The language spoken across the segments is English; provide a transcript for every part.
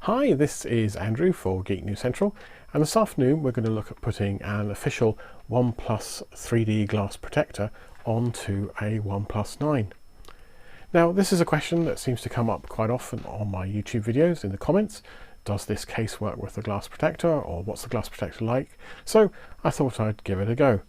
Hi, this is Andrew for Geek News Central, and this afternoon we're going to look at putting an official OnePlus 3D glass protector onto a OnePlus 9. Now, this is a question that seems to come up quite often on my YouTube videos in the comments. Does this case work with the glass protector, or what's the glass protector like? So I thought I'd give it a go.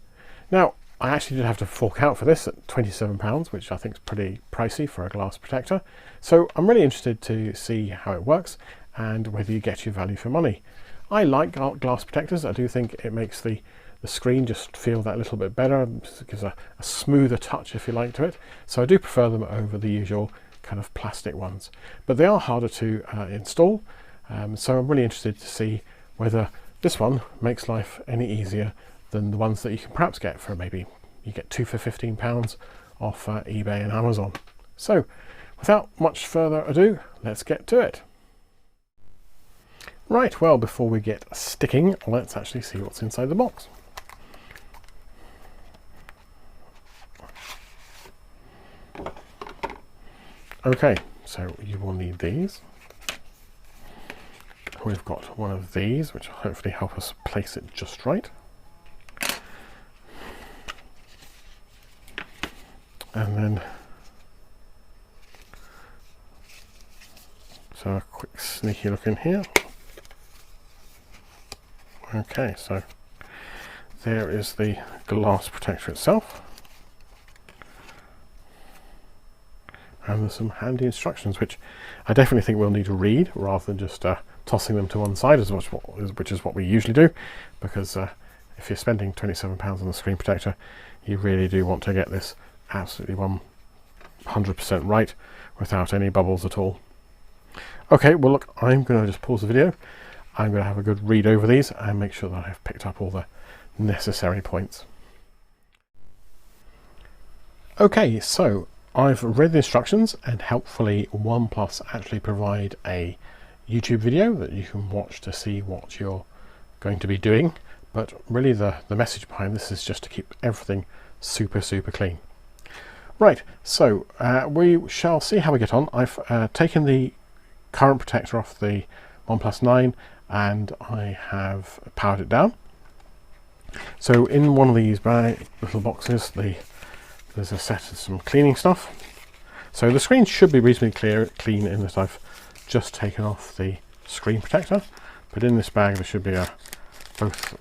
Now, I actually did have to fork out for this at £27, which I think is pretty pricey for a glass protector. So I'm really interested to see how it works and whether you get your value for money. I like glass protectors. I do think it makes the screen just feel that little bit better. It gives a smoother touch, if you like, to it. So I do prefer them over the usual kind of plastic ones. But they are harder to install. So I'm really interested to see whether this one makes life any easier than the ones that you can perhaps get for maybe you get two for £15 off eBay and Amazon. So without much further ado, let's get to it. Right, well, before we get sticking, let's actually see what's inside the box. Okay, so you will need these. We've got one of these, which will hopefully help us place it just right. And then, so a quick sneaky look in here. Okay, so there is the glass protector itself. And there's some handy instructions, which I definitely think we'll need to read rather than just tossing them to one side, which is what we usually do, because if you're spending £27 on the screen protector, you really do want to get this absolutely 100% right without any bubbles at all. Okay, well look, I'm going to just pause the video. I'm going to have a good read over these and make sure that I've picked up all the necessary points. Okay, so I've read the instructions, and helpfully OnePlus actually provide a YouTube video that you can watch to see what you're going to be doing. But really the message behind this is just to keep everything super clean. Right, so we shall see how we get on. I've taken the current protector off the OnePlus 9 and I have powered it down. So in one of these little boxes there's a set of some cleaning stuff. So the screen should be reasonably clean in that I've just taken off the screen protector, but in this bag there should be both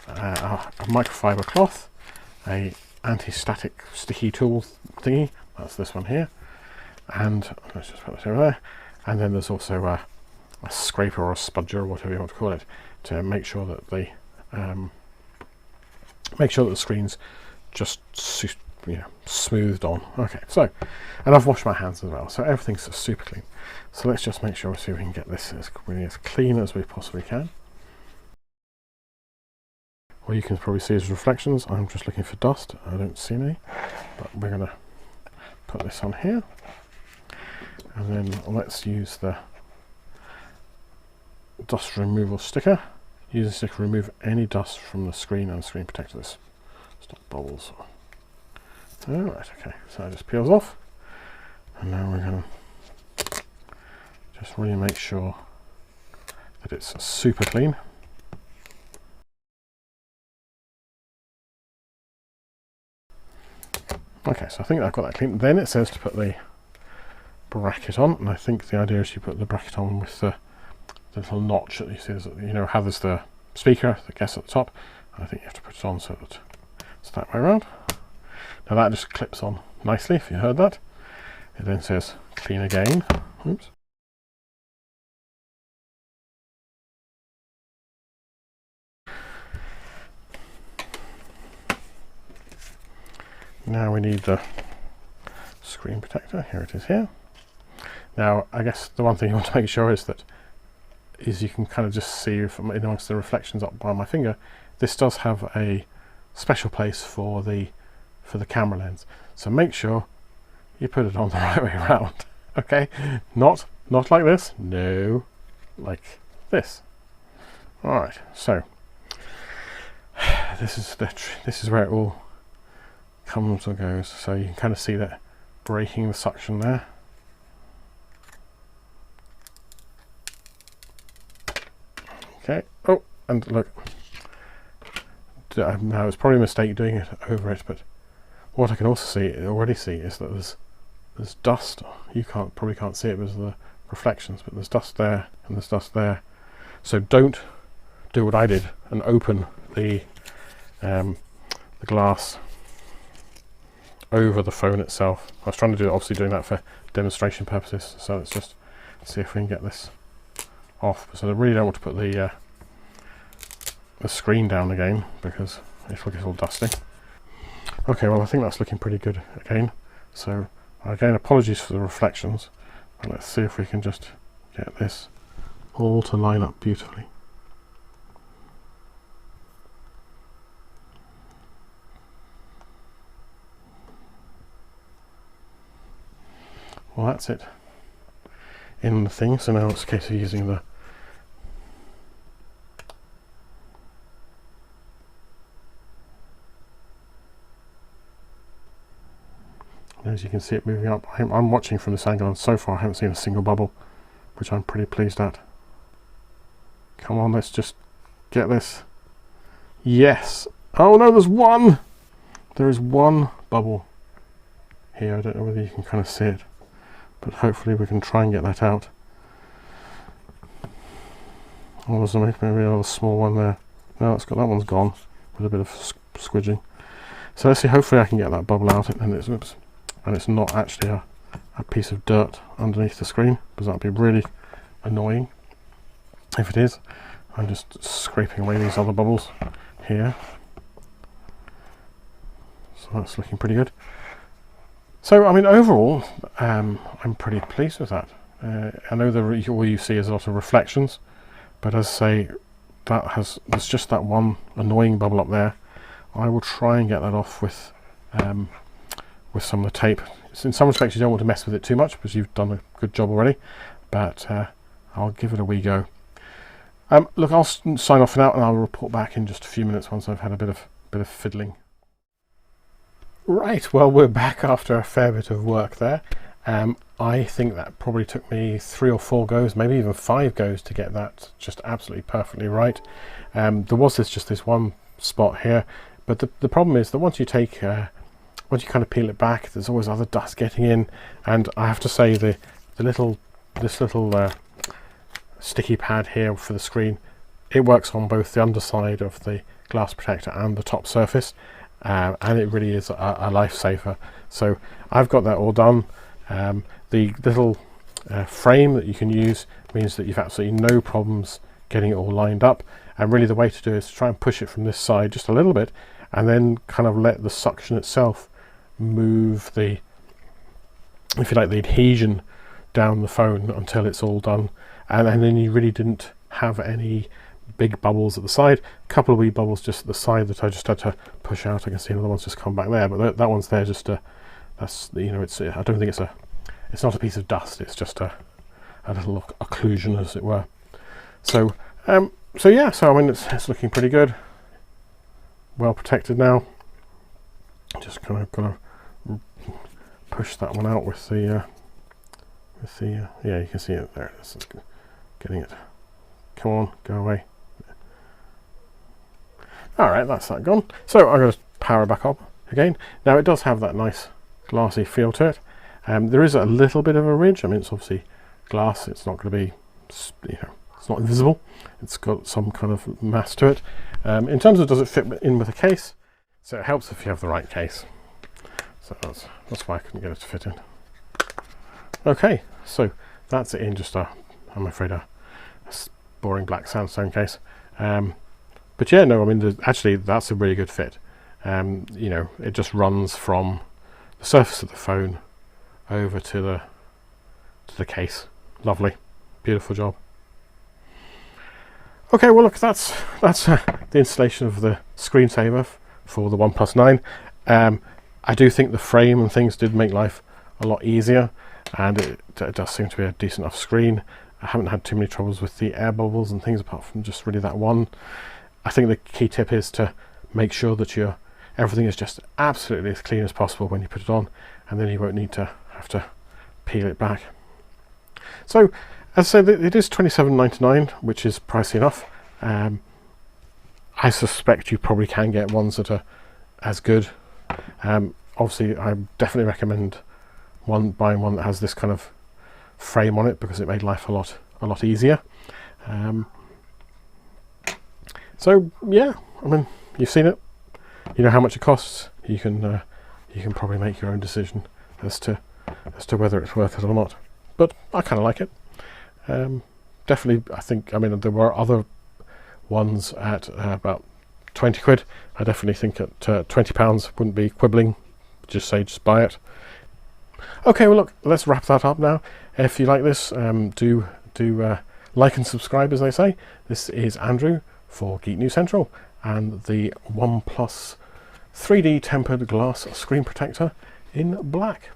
a microfiber cloth, a anti-static sticky tool thingy, that's this one here, and let's just put this over there, and then there's also a scraper or a spudger or whatever you want to call it to make sure that the screen's just smoothed on. Okay, so, and I've washed my hands as well, so everything's super clean. So let's just make sure, see if we can get this as clean as we possibly can. Well, you can probably see as reflections. I'm just looking for dust. I don't see any, but we're going to put this on here, and then let's use the dust removal sticker. Use the sticker to remove any dust from the screen and screen protector. This stop bubbles. Alright, okay, so it just peels off, and now we're going to just really make sure that it's super clean. Okay, so I think I've got that clean. Then it says to put the bracket on, and I think the idea is you put the bracket on with the little notch that you see, how there's the speaker that gets at the top. I think you have to put it on so that it's that way around. Now that just clips on nicely, if you heard that. It then says clean again. Oops. Now we need the screen protector. Here it is here. Now I guess the one thing you want to make sure is you can kind of just see from amongst the reflections up by my finger, this does have a special place for the camera lens. So make sure you put it on the right way around. Okay, not like this. No, like this. All right. So this is where it all comes or goes. So you can kind of see that breaking the suction there. Okay. Oh, and look. Now it's probably a mistake doing it over it, but what I can also already see is that there's dust. You probably can't see it because of the reflections, but there's dust there and there's dust there. So don't do what I did and open the glass over the phone itself. I was trying to do, obviously doing that for demonstration purposes, so let's just see if we can get this off. So I really don't want to put the screen down again because it'll get all dusty. Okay, well I think that's looking pretty good again. So again, apologies for the reflections, but let's see if we can just get this all to line up beautifully. Well, that's it in the thing, so now it's a case of using the as you can see it moving up. I'm watching from this angle and so far I haven't seen a single bubble, which I'm pretty pleased at. Come on, let's just get this. Yes! Oh no, there's one! There is one bubble here. I don't know whether you can kind of see it, but hopefully we can try and get that out. Oh, there's maybe a small one there. No, that one's gone with a bit of squidging. So let's see, hopefully I can get that bubble out and it's not actually a piece of dirt underneath the screen, because that would be really annoying if it is. I'm just scraping away these other bubbles here. So that's looking pretty good. So, I mean, overall, I'm pretty pleased with that. I know all you see is a lot of reflections, but as I say, there's just that one annoying bubble up there. I will try and get that off with some of the tape. In some respects, you don't want to mess with it too much because you've done a good job already, but I'll give it a wee go. Look, I'll sign off for now, and I'll report back in just a few minutes once I've had a bit of fiddling. Right, well, we're back after a fair bit of work there. I think that probably took me 3 or 4 goes, maybe even 5 goes to get that just absolutely perfectly right. There was just this one spot here, but the problem is that once you kind of peel it back, there's always other dust getting in, and I have to say this little sticky pad here for the screen, it works on both the underside of the glass protector and the top surface. And it really is a lifesaver. So I've got that all done. The little frame that you can use means that you've absolutely no problems getting it all lined up, and really the way to do it is to try and push it from this side just a little bit, and then kind of let the suction itself move the, if you like, the adhesion down the phone until it's all done, and then you really didn't have any big bubbles at the side. A couple of wee bubbles just at the side that I just had to push out. I can see another one's just come back there, but that one's there just that's, you know, I don't think it's not a piece of dust, it's just a little occlusion, as it were. So yeah, so I mean it's looking pretty good, well protected now. Just kind of gonna push that one out with the yeah, you can see it there. This is getting it. Come on, go away. Alright, that's that gone. So I'm going to power back up again. Now it does have that nice glassy feel to it. There is a little bit of a ridge. I mean, it's obviously glass. It's not going to be, you know, it's not invisible. It's got some kind of mass to it. In terms of does it fit in with a case, so it helps if you have the right case. So that's why I couldn't get it to fit in. Okay, so that's it in just I'm afraid a boring black sandstone case. But yeah, no, I mean, actually that's a really good fit. You know, it just runs from the surface of the phone over to the case. Lovely, beautiful job. Okay, well look, that's the installation of the screensaver for the OnePlus 9. I do think the frame and things did make life a lot easier, and it does seem to be a decent enough screen. I haven't had too many troubles with the air bubbles and things, apart from just really that one. I think the key tip is to make sure that everything is just absolutely as clean as possible when you put it on, and then you won't need to have to peel it back. So, as I said, it is $27.99, which is pricey enough. I suspect you probably can get ones that are as good. Obviously, I definitely recommend buying one that has this kind of frame on it, because it made life a lot easier. So yeah, I mean, you've seen it. You know how much it costs. You can probably make your own decision as to whether it's worth it or not. But I kind of like it. Definitely, I think. I mean, there were other ones at about 20 quid. I definitely think at £20 wouldn't be quibbling. Just buy it. Okay, well look, let's wrap that up now. If you like this, do like and subscribe, as they say. This is Andrew for Geek News Central and the OnePlus 3D tempered glass screen protector in black.